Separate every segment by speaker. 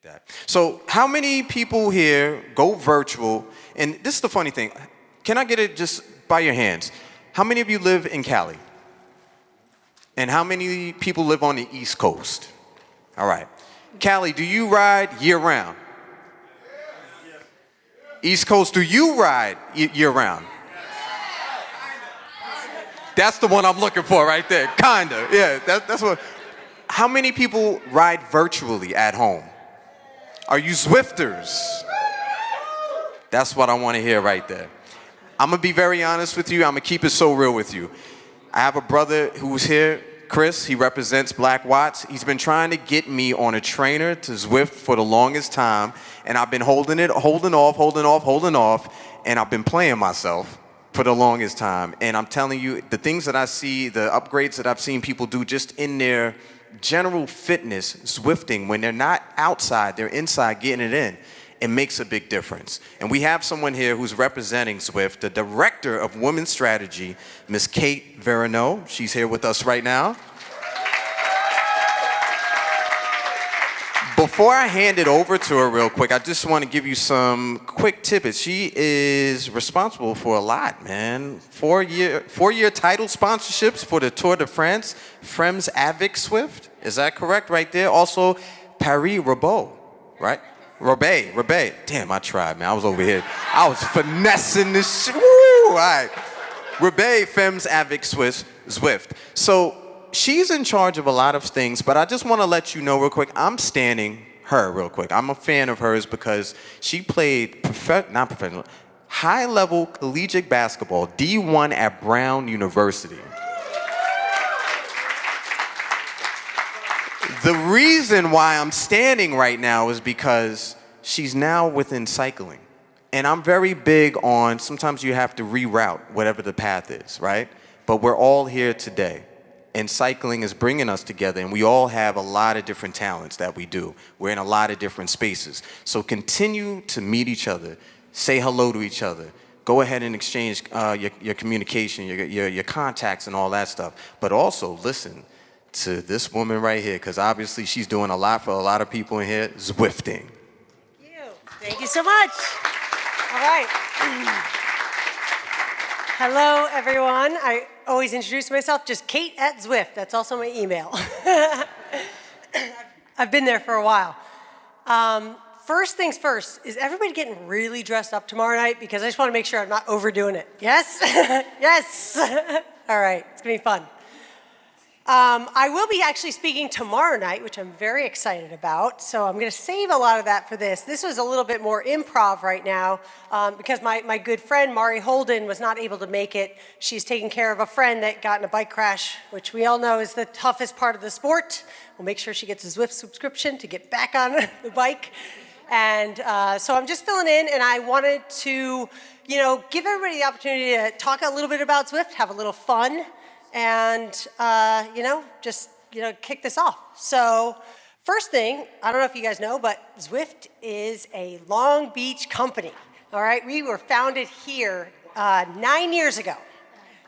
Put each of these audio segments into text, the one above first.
Speaker 1: that. So how many people here go virtual? And this is the funny thing. Can I get it just by your hands? How many of you live in Cali? And how many people live on the East Coast? All right. Cali, do you ride year round? East Coast, do you ride year round? That's the one I'm looking for right there. Kinda. Yeah, that's what. How many people ride virtually at home? Are you Zwifters? That's what I want to hear right there. I'm going to be very honest with you. I'm going to keep it so real with you. I have a brother who's here, Chris. He represents Black Watts. He's been trying to get me on a trainer to Zwift for the longest time, and I've been holding off, and I've been playing myself for the longest time. And I'm telling you, the things that I see, the upgrades that I've seen people do just in their general fitness, Zwifting, when they're not outside, they're inside getting it in. It makes a big difference. And we have someone here who's representing Zwift, the Director of Women's Strategy, Ms. Kate Veronneau. She's here with us right now. Before I hand it over to her real quick, I just want to give you some quick tidbits. She is responsible for a lot, man. Four-year title sponsorships for the Tour de France, Frems Avec Zwift. Is that correct right there? Also, Paris-Roubaix, right? Roubaix. Damn, I tried, man. I was over here. I was finessing this shit. Woo! All right. Roubaix, Femmes Avec Zwift. So she's in charge of a lot of things, but I just want to let you know real quick, I'm standing her real quick. I'm a fan of hers because she played high-level collegiate basketball, D1 at Brown University. The reason why I'm standing right now is because she's now within cycling. And I'm very big on, sometimes you have to reroute whatever the path is, right? But we're all here today. And cycling is bringing us together, and we all have a lot of different talents that we do. We're in a lot of different spaces. So continue to meet each other, say hello to each other, go ahead and exchange your communication, your contacts and all that stuff. But also listen to this woman right here, because obviously she's doing a lot for a lot of people in here, Zwifting.
Speaker 2: Thank you so much. All right. Hello, everyone. I always introduce myself, just Kate at Zwift. That's also my email. I've been there for a while. First things first, is everybody getting really dressed up tomorrow night? Because I just want to make sure I'm not overdoing it. Yes? Yes. All right, it's going to be fun. I will be actually speaking tomorrow night, which I'm very excited about. So I'm going to save a lot of that for this. This was a little bit more improv right now because my good friend, Mari Holden, was not able to make it. She's taking care of a friend that got in a bike crash, which we all know is the toughest part of the sport. We'll make sure she gets a Zwift subscription to get back on the bike. And so I'm just filling in, and I wanted to, give everybody the opportunity to talk a little bit about Zwift, have a little fun, and, just, kick this off. So first thing, I don't know if you guys know, but Zwift is a Long Beach company, all right? We were founded here 9 years ago.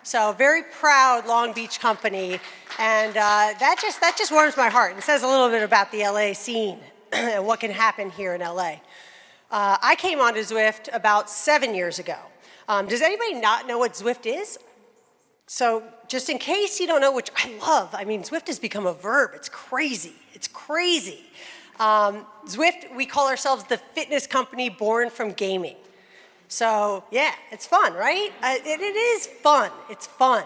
Speaker 2: So very proud Long Beach company, and that just warms my heart and says a little bit about the LA scene and what can happen here in LA. I came onto Zwift about 7 years ago. Does anybody not know what Zwift is? So just in case you don't know, which I love, Zwift has become a verb. It's crazy. Zwift, we call ourselves the fitness company born from gaming. So yeah, it's fun, right? It is fun. It's fun.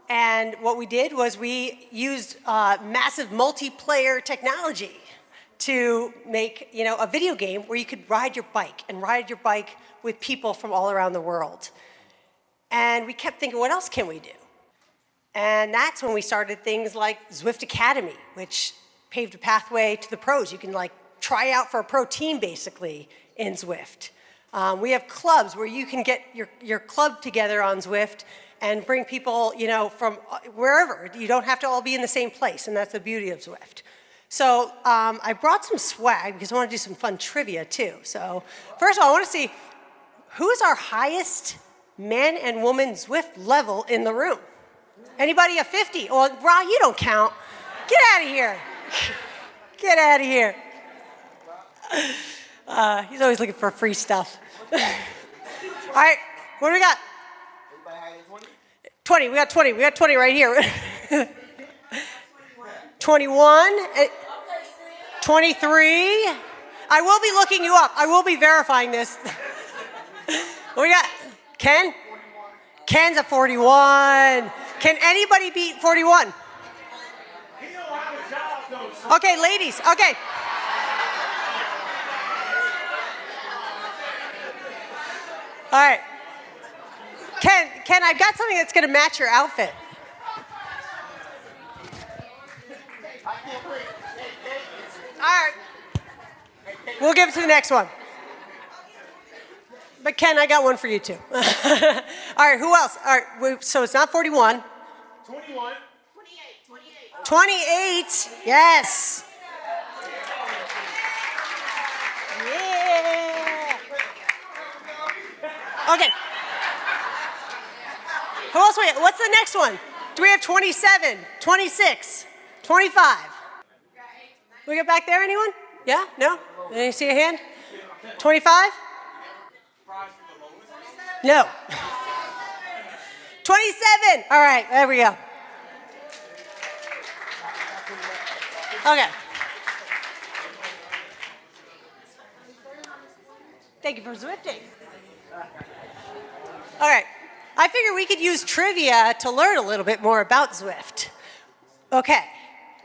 Speaker 2: And what we did was we used massive multiplayer technology to make, a video game where you could ride your bike with people from all around the world. And we kept thinking, what else can we do? And that's when we started things like Zwift Academy, which paved a pathway to the pros. You can try out for a pro team basically in Zwift. We have clubs where you can get your club together on Zwift and bring people, from wherever. You don't have to all be in the same place, and that's the beauty of Zwift. So I brought some swag because I want to do some fun trivia too. So first of all, I want to see who's our highest man and woman Zwift level in the room. Anybody a 50? Well, Ra, you don't count. Get out of here. Get out of here. He's always looking for free stuff. All right, what do we got? 20, we got 20. We got 20 right here. 21, 23. I will be looking you up. I will be verifying this. What we got? Ken? Ken's at 41. Can anybody beat 41? Okay, ladies. Okay. All right. Ken, I've got something that's going to match your outfit. All right. We'll give it to the next one. But Ken, I got one for you too. All right, who else? All right, so it's not 41.
Speaker 3: 21.
Speaker 2: 28, yes. Yeah. Okay. Who else? What's the next one? Do we have 27, 26, 25? We get back there, anyone? Yeah? No? Any see a hand? 25? No. 27. All right, there we go. Okay. Thank you for Zwifting. All right. I figured we could use trivia to learn a little bit more about Zwift. Okay.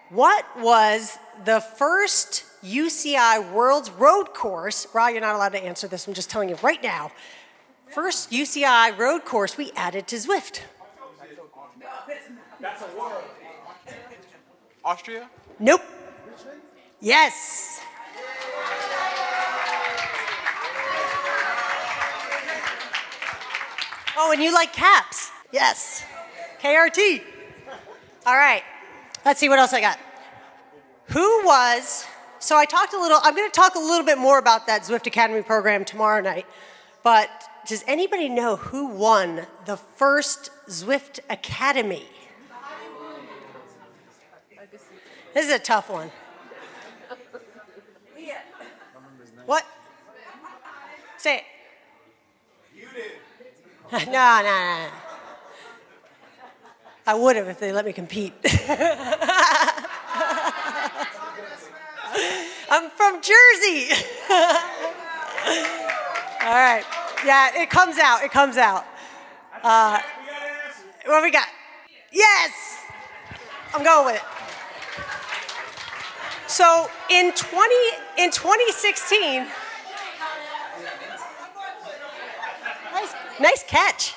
Speaker 2: What was the first UCI World's Road Course? Ra, you're not allowed to answer this. I'm just telling you right now. First UCI road course we added to Zwift.
Speaker 3: That's a world.
Speaker 1: Austria?
Speaker 2: Nope. Yes. Oh, and you like caps? Yes. KRT. All right. Let's see what else I got. Who was, so I talked a little, I'm going to talk a little bit more about that Zwift Academy program tomorrow night, but does anybody know who won the first Zwift Academy? This is a tough one. What? Say it.
Speaker 3: You did.
Speaker 2: No. I would have if they let me compete. I'm from Jersey. All right. Yeah, it comes out. It comes out. What we got? Yes. I'm going with it. So in 2016, nice catch.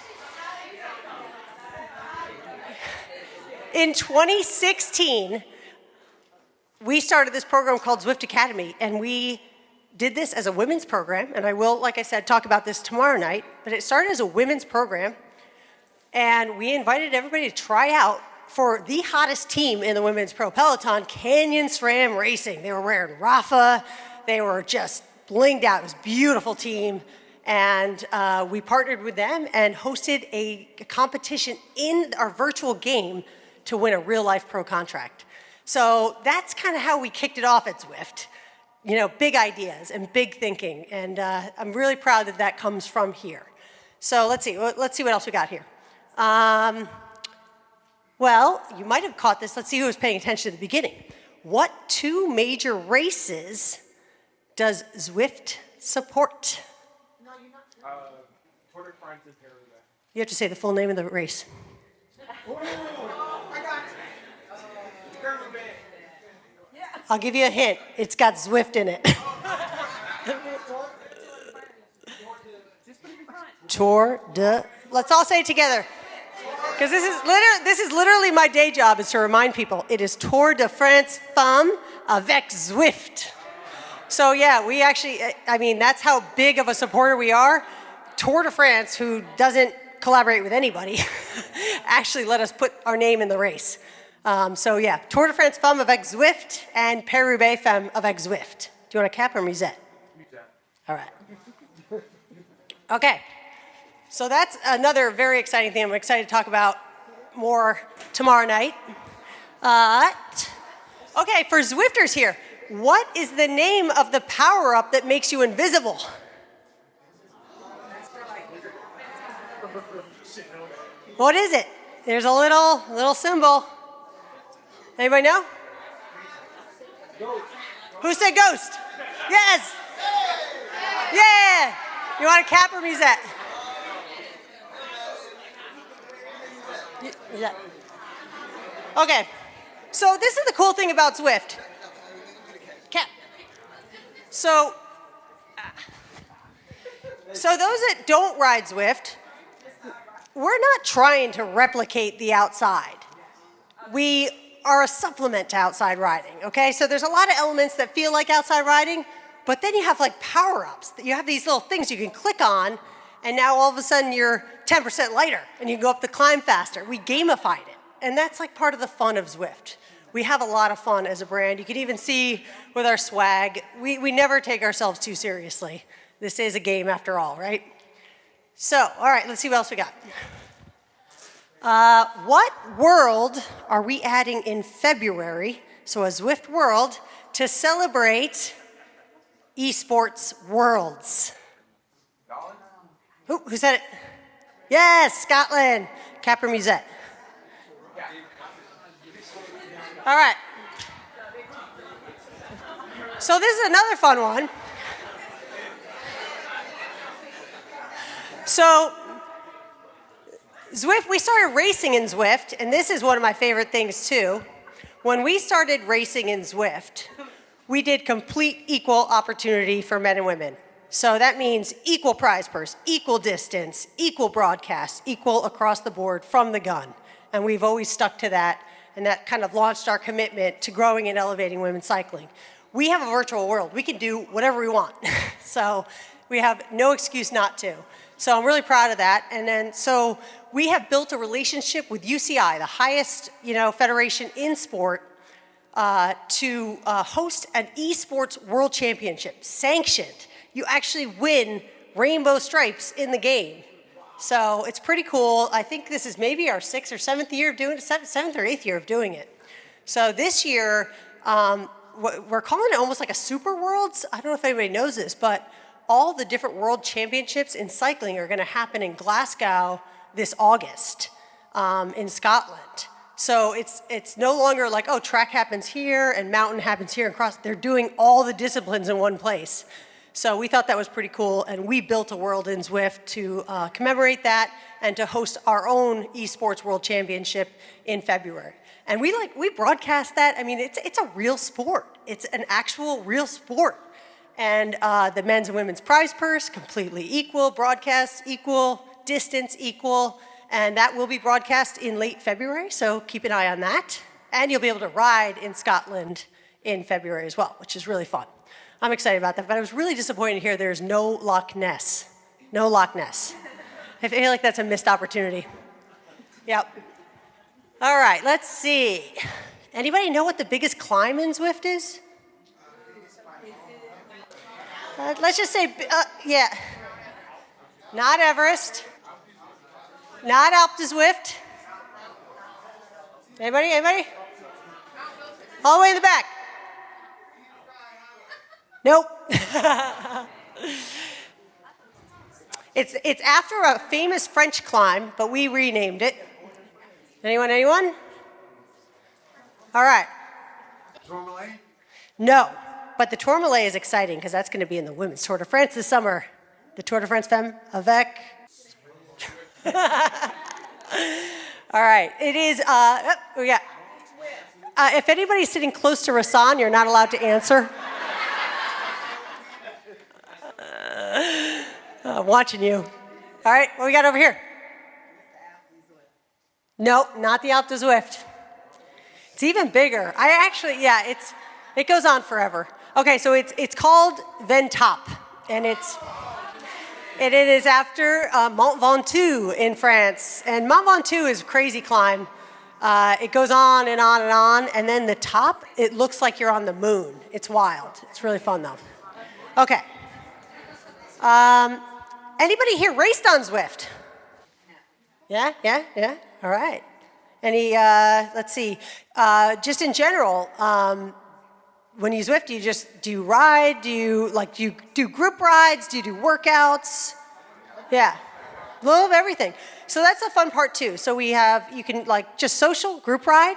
Speaker 2: In 2016, we started this program called Zwift Academy, and we did this as a women's program, and I will, like I said, talk about this tomorrow night, but it started as a women's program, and we invited everybody to try out for the hottest team in the women's pro peloton, Canyon SRAM Racing. They were wearing Rafa, they were just blinged out. It was a beautiful team, and we partnered with them and hosted a competition in our virtual game to win a real-life pro contract. So that's kind of how we kicked it off at Zwift. You know, big ideas and big thinking, and I'm really proud that that comes from here. So let's see what else we got here. Well, you might have caught this. Let's see who was paying attention at the beginning. What two major races does Zwift support?
Speaker 3: No, you're not. Tour de France and Paris.
Speaker 2: You have to say the full name of the race.
Speaker 3: I got you.
Speaker 2: I'll give you a hint. It's got Zwift in it. Tour de. Let's all say it together. Because this is literally my day job, is to remind people. It is Tour de France Femmes avec Zwift. So yeah, we actually, I mean, that's how big of a supporter we are. Tour de France, who doesn't collaborate with anybody, actually let us put our name in the race. So yeah, Tour de France Femmes avec Zwift and Paris-Roubaix Femmes avec Zwift. Do you want a cap or musette?
Speaker 3: Musette.
Speaker 2: All right. Okay. So that's another very exciting thing I'm excited to talk about more tomorrow night. Okay, for Zwifters here, What is the name of the power-up that makes you invisible? What is it? There's a little symbol. Anybody know? Who said ghost? Yes. Yeah. You want a cap or musette? Yeah. Okay. So this is the cool thing about Zwift. Cap. So those that don't ride Zwift, we're not trying to replicate the outside. We are a supplement to outside riding, okay? So there's a lot of elements that feel like outside riding, but then you have like power-ups. You have these little things you can click on, and now all of a sudden you're 10% lighter, and you can go up the climb faster. We gamified it, and that's like part of the fun of Zwift. We have a lot of fun as a brand. You can even see with our swag, we never take ourselves too seriously. This is a game after all, right? So, all right, let's see what else we got. What world are we adding in February, so a Zwift World, to celebrate esports worlds? Who said it? Yes, Scotland. Cap or musette? All right. So this is another fun one. So Zwift, we started racing in Zwift, and this is one of my favorite things too. When we started racing in Zwift, we did complete equal opportunity for men and women. So that means equal prize purse, equal distance, equal broadcast, equal across the board from the gun. And we've always stuck to that, and that kind of launched our commitment to growing and elevating women's cycling. We have a virtual world. We can do whatever we want. So we have no excuse not to. So I'm really proud of that. And then, so we have built a relationship with UCI, the highest, federation in sport, to host an esports world championship, sanctioned. You actually win rainbow stripes in the game. So it's pretty cool. I think this is maybe our 6th or 7th year of doing it, 7th or 8th year of doing it. So this year, we're calling it almost like a super worlds. I don't know if anybody knows this, but all the different world championships in cycling are going to happen in Glasgow this August in Scotland. So it's no longer like, oh, track happens here and mountain happens here and cross. They're doing all the disciplines in one place. So we thought that was pretty cool, and we built a world in Zwift to commemorate that and to host our own esports world championship in February. And we broadcast that. I mean, it's a real sport. It's an actual real sport. And the men's and women's prize purse, completely equal, broadcast equal, distance equal, and that will be broadcast in late February, so keep an eye on that. And you'll be able to ride in Scotland in February as well, which is really fun. I'm excited about that, but I was really disappointed to hear there's no Loch Ness. No Loch Ness. I feel like that's a missed opportunity. Yep. All right, let's see. Anybody know what the biggest climb in Zwift is? Let's just say, yeah. Not Everest. Not Alpe d'Huez. Anybody? All the way in the back. Nope. It's after a famous French climb, but we renamed it. Anyone? All right.
Speaker 3: Tourmalet?
Speaker 2: No, but the Tourmalet is exciting because that's going to be in the Women's Tour de France this summer. The Tour de France Femme avec. All right, it is, if anybody's sitting close to Rasan, you're not allowed to answer. I'm watching you. All right, what we got over here? No, not the Alpe d'Huez. It's even bigger. It goes on forever. Okay, so it's called Ventop, and it is after Mont Ventoux in France. And Mont Ventoux is a crazy climb. It goes on and on and on, and then the top, it looks like you're on the moon. It's wild. It's really fun, though. Okay. Anybody here raced on Zwift? Yeah? All right. Any, let's see, just in general, when you Zwift, do you ride? Do you do group rides? Do you do workouts? Yeah, a little of everything. So that's the fun part too. So you can like just social, group ride.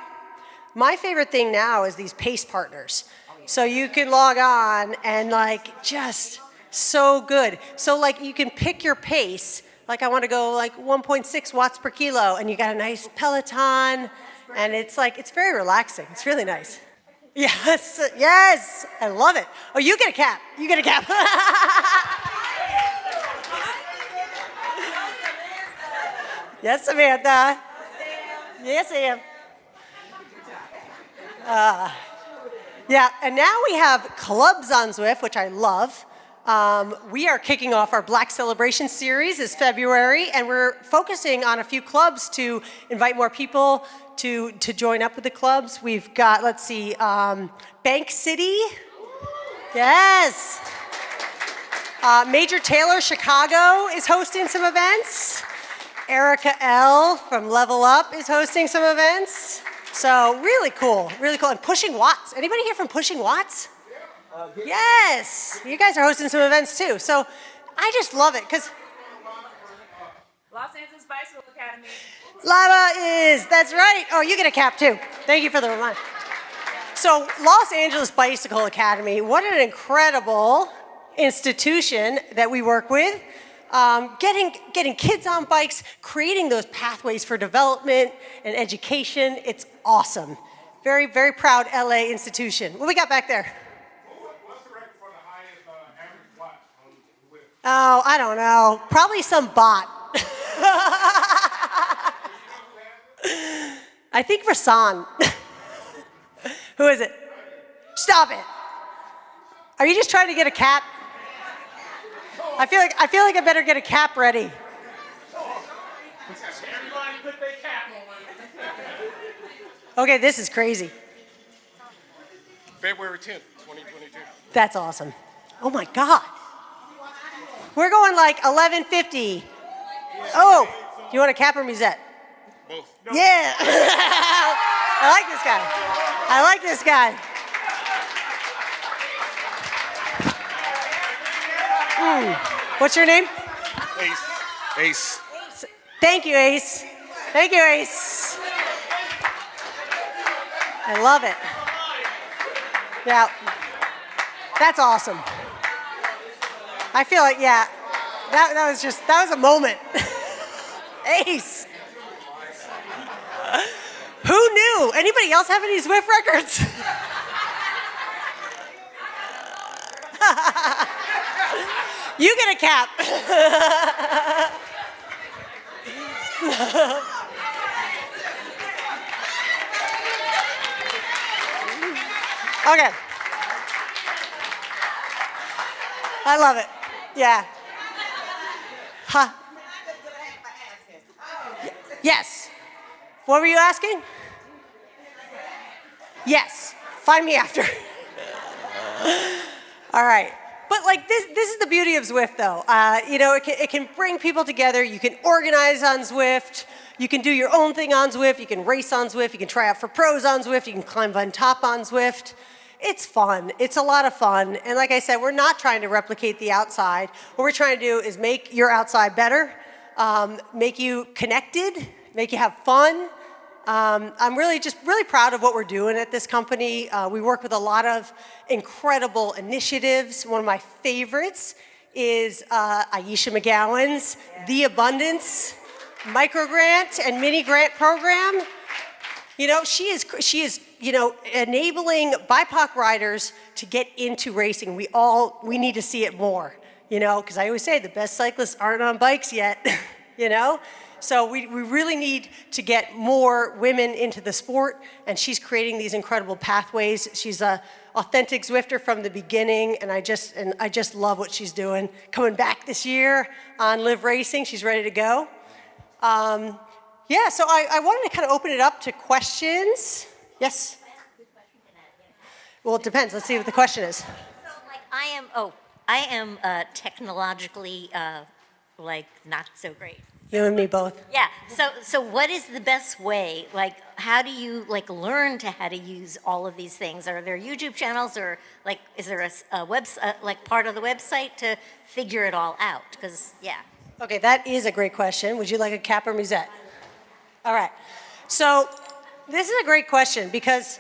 Speaker 2: My favorite thing now is these pace partners. So you can log on and like just so good. So like you can pick your pace. Like I want to go like 1.6 watts per kilo, and you got a nice Peloton, and it's very relaxing. It's really nice. Yes, yes, I love it. Oh, you get a cap. You get a cap. Yes, Samantha. Yes, I am. Yeah, and now we have clubs on Zwift, which I love. We are kicking off our Black Celebration series this February, and we're focusing on a few clubs to invite more people to join up with the clubs. We've got, let's see, Bank City. Yes. Major Taylor Chicago is hosting some events. Erica L. from Level Up is hosting some events. So really cool, really cool. And Pushing Watts. Anybody here from Pushing Watts? Yes, you guys are hosting some events too. So I just love it because
Speaker 4: Los Angeles Bicycle Academy.
Speaker 2: that's right. Oh, you get a cap too. Thank you for the reminder. So Los Angeles Bicycle Academy, what an incredible institution that we work with. Getting kids on bikes, creating those pathways for development and education. It's awesome. Very, very proud LA institution. What we got back there?
Speaker 3: What's the record for the highest average watt on the whip?
Speaker 2: Oh, I don't know. Probably some bot. I think Rasan. Who is it? Stop it. Are you just trying to get a cap? I feel like I better get a cap ready.
Speaker 3: Everybody put their cap on.
Speaker 2: Okay, this is crazy.
Speaker 3: February 10th, 2022.
Speaker 2: That's awesome. Oh my God. We're going like 1150. Oh, you want a cap or musette?
Speaker 3: Both.
Speaker 2: Yeah. I like this guy. I like this guy. What's your name?
Speaker 3: Ace.
Speaker 2: Thank you, Ace. Thank you, Ace. I love it. Yeah. That's awesome. I feel like, yeah, that was a moment. Ace. Who knew? Anybody else have any Zwift records? You get a cap. Okay. I love it. Yeah. Huh. Yes. What were you asking? Yes. Find me after. All right. But like this is the beauty of Zwift, though. It can bring people together. You can organize on Zwift. You can do your own thing on Zwift. You can race on Zwift. You can try out for pros on Zwift. You can climb on top on Zwift. It's fun. It's a lot of fun. And like I said, we're not trying to replicate the outside. What we're trying to do is make your outside better, make you connected, make you have fun. I'm really proud of what we're doing at this company. We work with a lot of incredible initiatives. One of my favorites is Aisha McGowan's The Abundance Microgrant and Mini Grant Program. You know, she is enabling BIPOC riders to get into racing. We need to see it more, because I always say the best cyclists aren't on bikes yet, So we really need to get more women into the sport, and she's creating these incredible pathways. She's a authentic Zwifter from the beginning, and I just love what she's doing. Coming back this year on Live Racing, she's ready to go. So I wanted to kind of open it up to questions. Yes? Well, it depends. Let's see what the question is.
Speaker 5: So, like, I am technologically, not so great.
Speaker 2: You and me both.
Speaker 5: Yeah. So what is the best way? Like, how do you learn to how to use all of these things? Are there YouTube channels, or is there a website, part of the website to figure it all out? Because
Speaker 2: Okay, that is a great question. Would you like a cap or musette? All right. So this is a great question because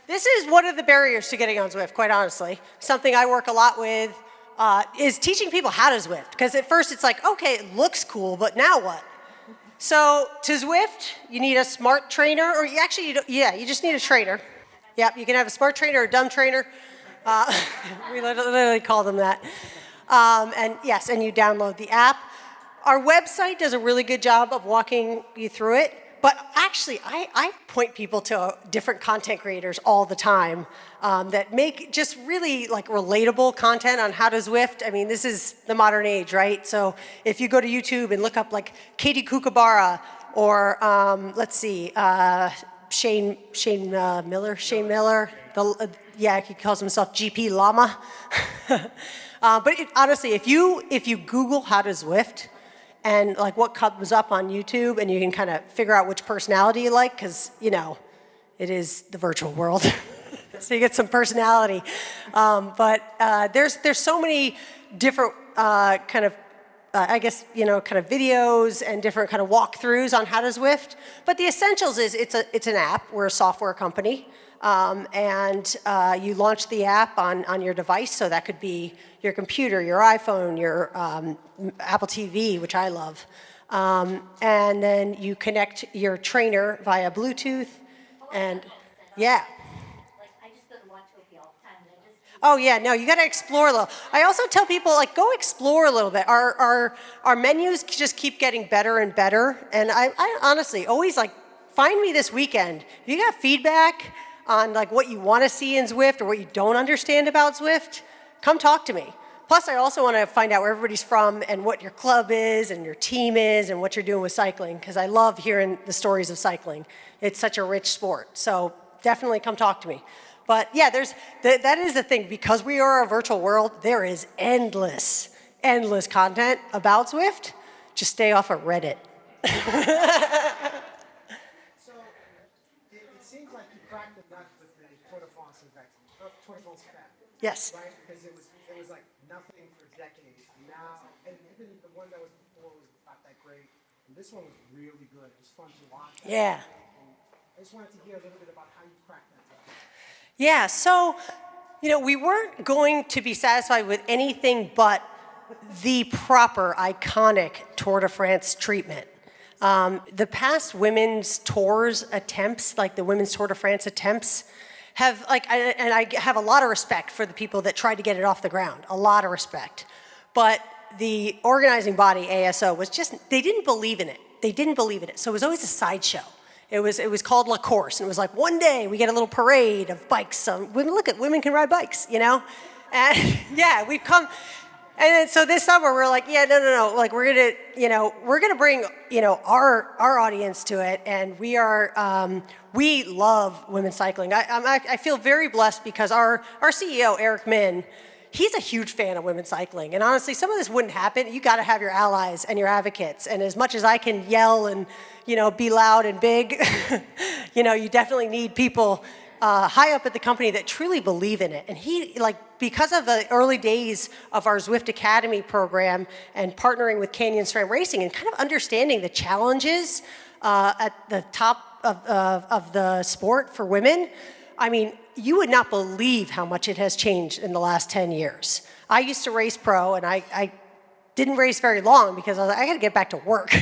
Speaker 2: this is one of the barriers to getting on Zwift, quite honestly. Something I work a lot with is teaching people how to Zwift. Because at first it's like, okay, it looks cool, but now what? So to Zwift, you need a smart trainer, or you just need a trainer. Yep, you can have a smart trainer or a dumb trainer. We literally call them that. And yes, and you download the app. Our website does a really good job of walking you through it. But actually, I point people to different content creators all the time that make just really relatable content on how to Zwift. I mean, this is the modern age, right? So if you go to YouTube and look up Katie Kookaburra or Shane Miller. He calls himself GP Llama. But honestly, if you Google how to Zwift, and what comes up on YouTube, and you can kind of figure out which personality you like, because it is the virtual world, so you get some personality. But there's so many different kind of videos and different kind of walkthroughs on how to Zwift. But the essentials is it's an app. We're a software company, and you launch the app on your device. So that could be your computer, your iPhone, your Apple TV, which I love. And then you connect your trainer via Bluetooth, and yeah.
Speaker 5: I just go to Watopia all the time.
Speaker 2: Oh yeah, no, you got to explore a little. I also tell people go explore a little bit. Our menus just keep getting better and better, and I honestly always find me this weekend. If you got feedback on what you want to see in Zwift or what you don't understand about Zwift, come talk to me. Plus, I also want to find out where everybody's from and what your club is and your team is and what you're doing with cycling, because I love hearing the stories of cycling. It's such a rich sport. So definitely come talk to me. But yeah, that is the thing. Because we are a virtual world, there is endless content about Zwift. Just stay off of Reddit.
Speaker 6: So it seems like you cracked the nut with the Tour de France fat.
Speaker 2: Yes.
Speaker 6: Right? Because it was nothing for decades. Now, and even the one that was before was not that great. And this one was really good. It was fun to watch.
Speaker 2: Yeah.
Speaker 6: And I just wanted to hear a little bit about how you cracked that nut.
Speaker 2: Yeah, so, we weren't going to be satisfied with anything but the proper, iconic Tour de France treatment. The past women's tours attempts, the women's Tour de France attempts, have and I have a lot of respect for the people that tried to get it off the ground, a lot of respect. But the organizing body, ASO, they didn't believe in it. So it was always a sideshow. It was called La Course, and it was one day we get a little parade of bikes. Women can ride bikes, And yeah, we've come. And then, so this summer we're no. We're gonna bring our audience to it, and we love women's cycling. I feel very blessed because our CEO Eric Min, he's a huge fan of women's cycling, and honestly, some of this wouldn't happen. You got to have your allies and your advocates, and as much as I can yell and be loud and big, you definitely need people high up at the company that truly believe in it. And he, because of the early days of our Zwift Academy program and partnering with Canyon SRAM Racing and kind of understanding the challenges at the top of the sport for women, I mean, you would not believe how much it has changed in the last 10 years. I used to race pro, and I didn't race very long because I was I got to get back to work.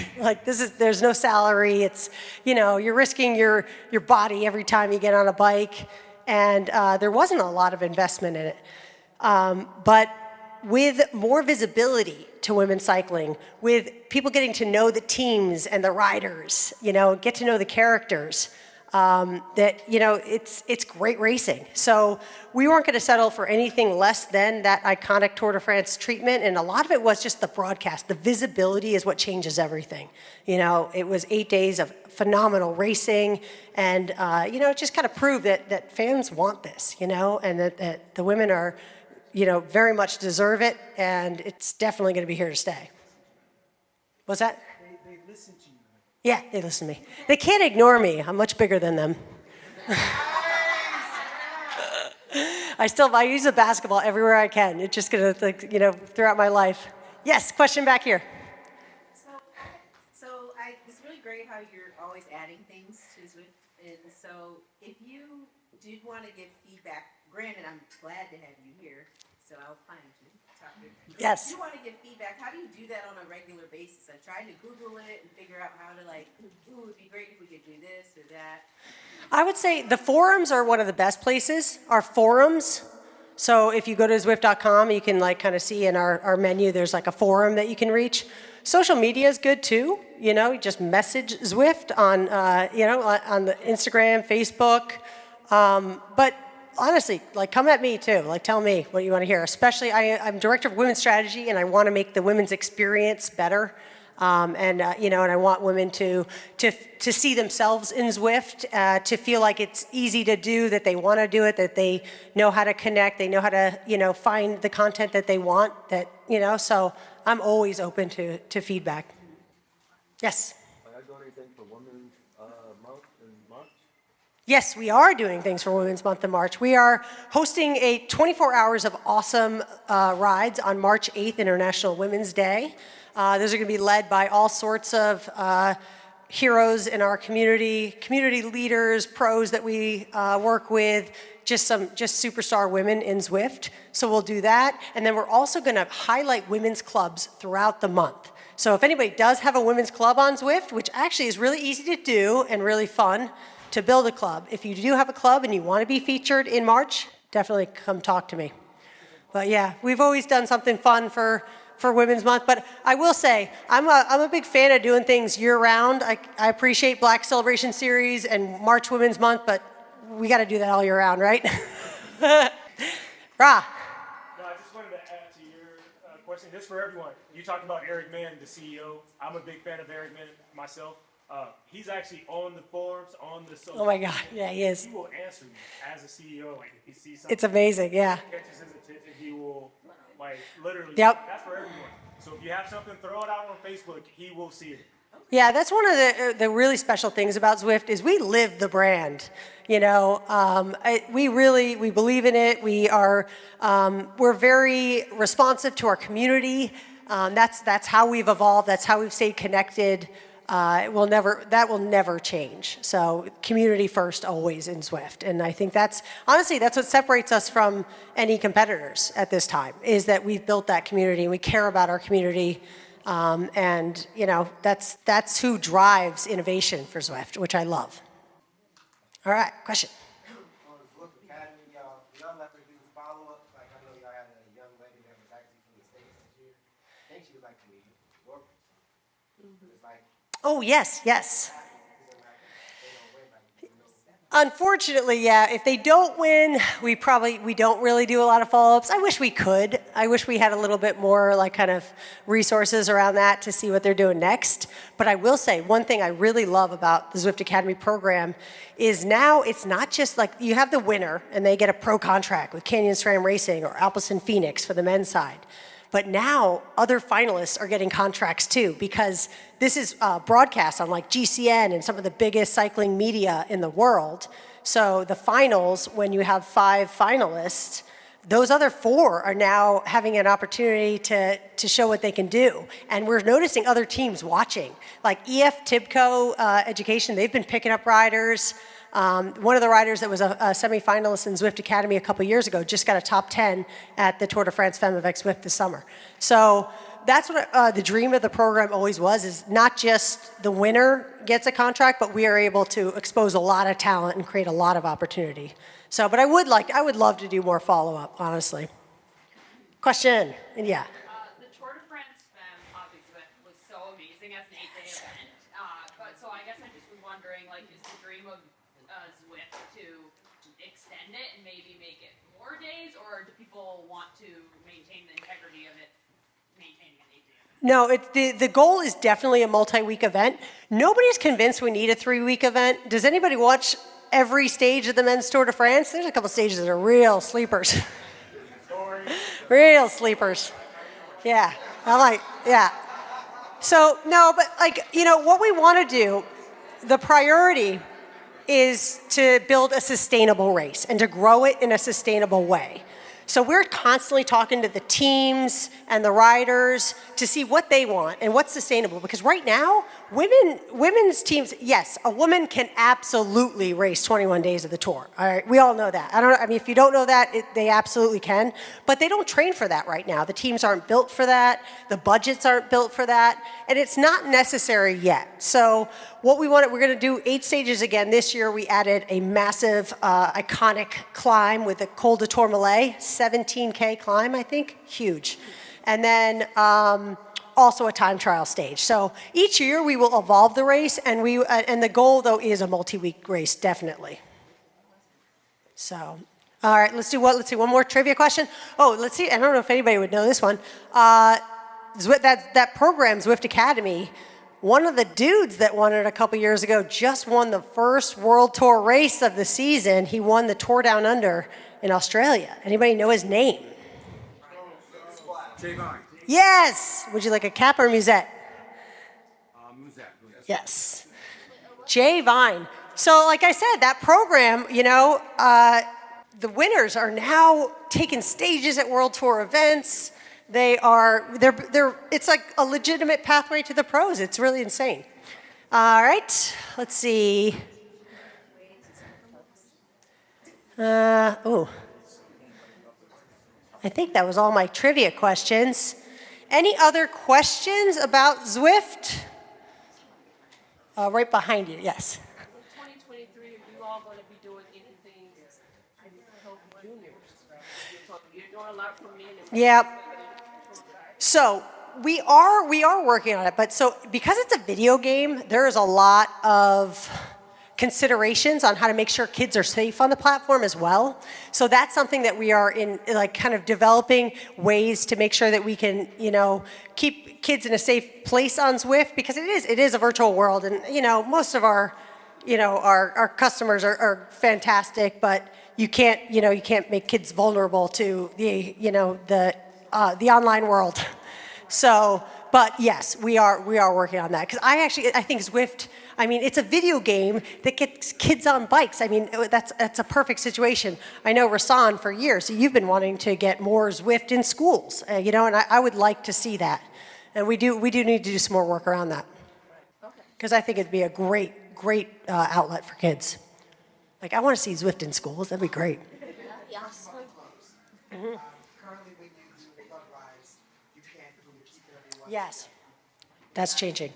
Speaker 2: There's no salary. It's, you're risking your body every time you get on a bike, and there wasn't a lot of investment in it. But with more visibility to women's cycling, with people getting to know the teams and the riders, get to know the characters, it's great racing. So we weren't going to settle for anything less than that iconic Tour de France treatment, and a lot of it was just the broadcast. The visibility is what changes everything. It was 8 days of phenomenal racing, and it just kind of proved that fans want this, and that the women are, very much deserve it, and it's definitely going to be here to stay. What's that?
Speaker 6: They listen to you.
Speaker 2: Yeah, they listen to me. They can't ignore me. I'm much bigger than them. I use the basketball everywhere I can. It's just gonna, throughout my life. Yes, question back here.
Speaker 7: It's really great how you're always adding things to Zwift. And so if you did want to give feedback, granted, I'm glad to have you here, so I'll find you.
Speaker 2: Yes.
Speaker 7: If you want to give feedback, how do you do that on a regular basis? I tried to Google it and figure out how to ooh, it'd be great if we could do this or that.
Speaker 2: I would say the forums are one of the best places. Our forums. So if you go to Zwift.com, you can kind of see in our menu, there's a forum that you can reach. Social media is good too. You just message Zwift on, on the Instagram, Facebook. But honestly, come at me too. Tell me what you want to hear. Especially, I'm director of women's strategy, and I want to make the women's experience better. And I want women to see themselves in Zwift, to feel like it's easy to do, that they want to do it, that they know how to connect, they know how to, find the content that they want. So I'm always open to feedback. Yes.
Speaker 8: Are you doing anything for Women's Month in March?
Speaker 2: Yes, we are doing things for Women's Month in March. We are hosting 24 hours of awesome rides on March 8th, International Women's Day. Those are going to be led by all sorts of heroes in our community leaders, pros that we work with, just superstar women in Zwift. So we'll do that. And then we're also going to highlight women's clubs throughout the month. So if anybody does have a women's club on Zwift, which actually is really easy to do and really fun to build a club, if you do have a club and you want to be featured in March, definitely come talk to me. But yeah, we've always done something fun for Women's Month. But I will say, I'm a big fan of doing things year-round. I appreciate Black Celebration Series and March Women's Month, but we got to do that all year round, right? Ra.
Speaker 3: No, I just wanted to add to your question, just for everyone. You talked about Eric Mann, the CEO. I'm a big fan of Eric Mann myself. He's actually on the forums, on the social.
Speaker 2: Oh my God, yeah, he is.
Speaker 3: He will answer you as a CEO. If he sees something,
Speaker 2: It's amazing, yeah.
Speaker 3: catches his attention, he will literally.
Speaker 2: Yep.
Speaker 3: That's for everyone. So if you have something, throw it out on Facebook. He will see it.
Speaker 2: Yeah, that's one of the really special things about Zwift is we live the brand. We believe in it. We're very responsive to our community. That's how we've evolved. That's how we've stayed connected. That will never change. So community first always in Zwift. And I think that's what separates us from any competitors at this time, is that we've built that community and we care about our community. That's who drives innovation for Zwift, which I love. All right, question.
Speaker 6: On Zwift Academy, y'all let her do follow-ups. I know y'all had a young lady that was actually from the States this year. I think she was Canadian.
Speaker 2: Oh, yes. Unfortunately, yeah, if they don't win, we don't really do a lot of follow-ups. I wish we could. I wish we had a little bit more kind of resources around that to see what they're doing next. But I will say one thing I really love about the Zwift Academy program is now it's not just you have the winner and they get a pro contract with Canyon SRAM Racing or Alpecin Phoenix for the men's side. But now other finalists are getting contracts too, because this is broadcast on GCN and some of the biggest cycling media in the world. So the finals, when you have 5 finalists, those other 4 are now having an opportunity to show what they can do. And we're noticing other teams watching. EF Tibco Education, they've been picking up riders. One of the riders that was a semifinalist in Zwift Academy a couple years ago just got a top 10 at the Tour de France Femme avec Zwift this summer. So that's what the dream of the program always was, is not just the winner gets a contract, but we are able to expose a lot of talent and create a lot of opportunity. So, but I would love to do more follow-up, honestly. Question, yeah.
Speaker 4: The Tour de France Femme avec Zwift was so amazing as an 8-day event. So I guess I just was wondering, is the dream of Zwift to extend it and maybe make it more days, or do people want to maintain the integrity of it, maintaining an 8-day event?
Speaker 2: No, the goal is definitely a multi-week event. Nobody's convinced we need a 3-week event. Does anybody watch every stage of the men's Tour de France? There's a couple stages that are real sleepers. Real sleepers. Yeah. Yeah. So, no, but like, what we want to do, the priority is to build a sustainable race and to grow it in a sustainable way. So we're constantly talking to the teams and the riders to see what they want and what's sustainable. Because right now, women's teams, yes, a woman can absolutely race 21 days of the tour. All right, we all know that. I mean, if you don't know that, they absolutely can. But they don't train for that right now. The teams aren't built for that. The budgets aren't built for that. And it's not necessary yet. So what we're going to do 8 stages again. This year we added a massive, iconic climb with the Col de Tourmalet, 17K climb, I think, huge. And then also a time trial stage. So each year we will evolve the race, and and the goal though is a multi-week race, definitely. So, all right, let's see one more trivia question. Oh, let's see. I don't know if anybody would know this one. That program, Zwift Academy. One of the dudes that won it a couple years ago just won the first World Tour race of the season. He won the Tour Down Under in Australia. Anybody know his name? Yes. Would you like a cap or musette?
Speaker 9: Musette.
Speaker 2: Yes. Jay Vine. So, like I said, that program, the winners are now taking stages at World Tour events. It's like a legitimate pathway to the pros. It's really insane. All right, let's see. I think that was all my trivia questions. Any other questions about Zwift? Right behind you, yes.
Speaker 10: In 2023, are you all going to be doing anything to help juniors? You're doing a lot for men.
Speaker 2: Yeah. So we are working on it, but because it's a video game, there is a lot of considerations on how to make sure kids are safe on the platform as well. So that's something that we are kind of developing ways to make sure that we can, keep kids in a safe place on Zwift, because it is a virtual world, and most of our customers are fantastic, but you can't make kids vulnerable to the online world. So, but yes, we are working on that, because I think Zwift, it's a video game that gets kids on bikes. That's a perfect situation. I know Rasan for years, you've been wanting to get more Zwift in schools, and I would like to see that. And we do need to do some more work around that, because I think it'd be a great outlet for kids. Like, I want to see Zwift in schools. That'd be great.
Speaker 5: Yes.
Speaker 6: Currently, when you do bug rides, you can't really keep everyone.
Speaker 2: Yes, that's changing.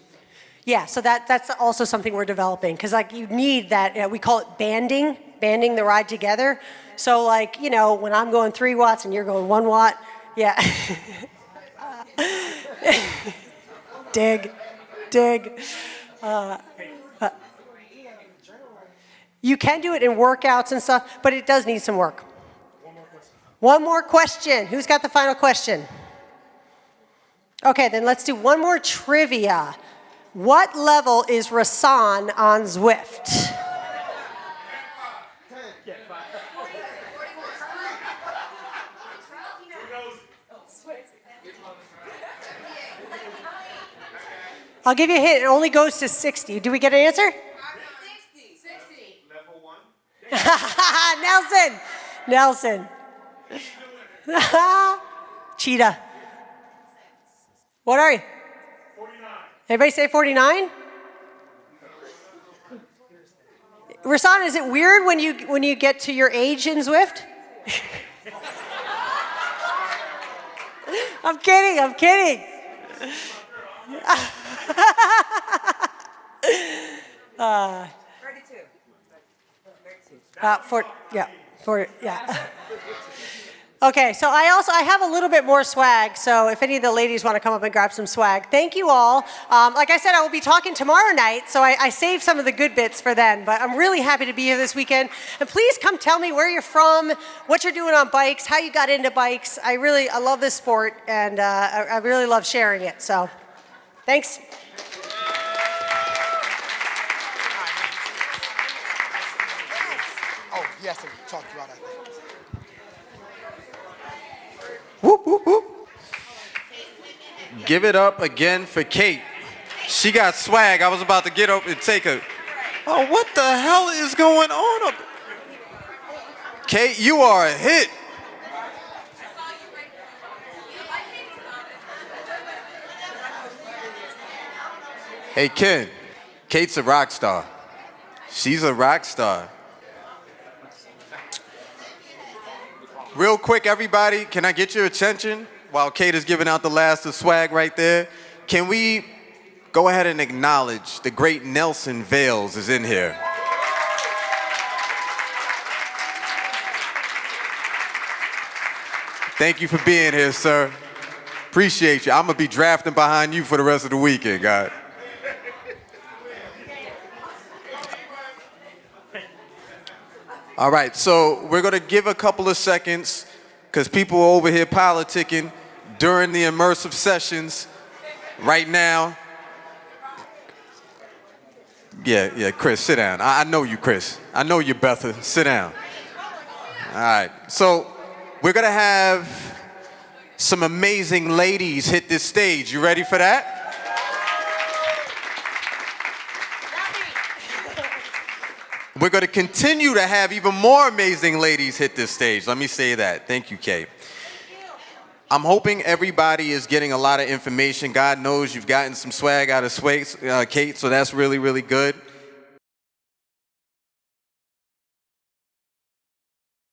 Speaker 2: Yeah, so that's also something we're developing, because you need that. We call it banding the ride together. So when I'm going 3 watts and you're going 1 watt, yeah. dig. You can do it in workouts and stuff, but it does need some work. One more question. Who's got the final question? Okay, then let's do one more trivia. What level is Rasan on Zwift? I'll give you a hint. It only goes to 60. Do we get an answer?
Speaker 4: 60.
Speaker 9: Level 1.
Speaker 2: Nelson. Cheetah. What are you?
Speaker 3: 49.
Speaker 2: Everybody say 49? Rasan, is it weird when you get to your age in Zwift? I'm kidding.
Speaker 7: 32.
Speaker 2: 40, yeah. Okay, so I have a little bit more swag, so if any of the ladies want to come up and grab some swag. Thank you all. Like I said, I will be talking tomorrow night, so I saved some of the good bits for then, but I'm really happy to be here this weekend. And please come tell me where you're from, what you're doing on bikes, how you got into bikes. I love this sport, and I really love sharing it, so thanks.
Speaker 6: Oh, yes, I talked about it.
Speaker 1: Whoop, whoop, whoop. Give it up again for Kate. She got swag. I was about to get up and take a. Oh, what the hell is going on up? Kate, you are a hit. Hey, Ken. Kate's a rock star. She's a rock star. Real quick, everybody, can I get your attention while Kate is giving out the last of swag right there? Can we go ahead and acknowledge the great Nelson Vales is in here. Thank you for being here, sir. Appreciate you. I'm gonna be drafting behind you for the rest of the weekend, God. All right, so we're gonna give a couple of seconds because people are over here politicking during the immersive sessions right now. Yeah, Chris, sit down. I know you, Chris. I know you, Betha. Sit down. All right, so we're gonna have some amazing ladies hit this stage. You ready for that? We're going to continue to have even more amazing ladies hit this stage. Let me say that. Thank you, Kate. I'm hoping everybody is getting a lot of information. God knows you've gotten some swag out of Kate, so that's really, really good.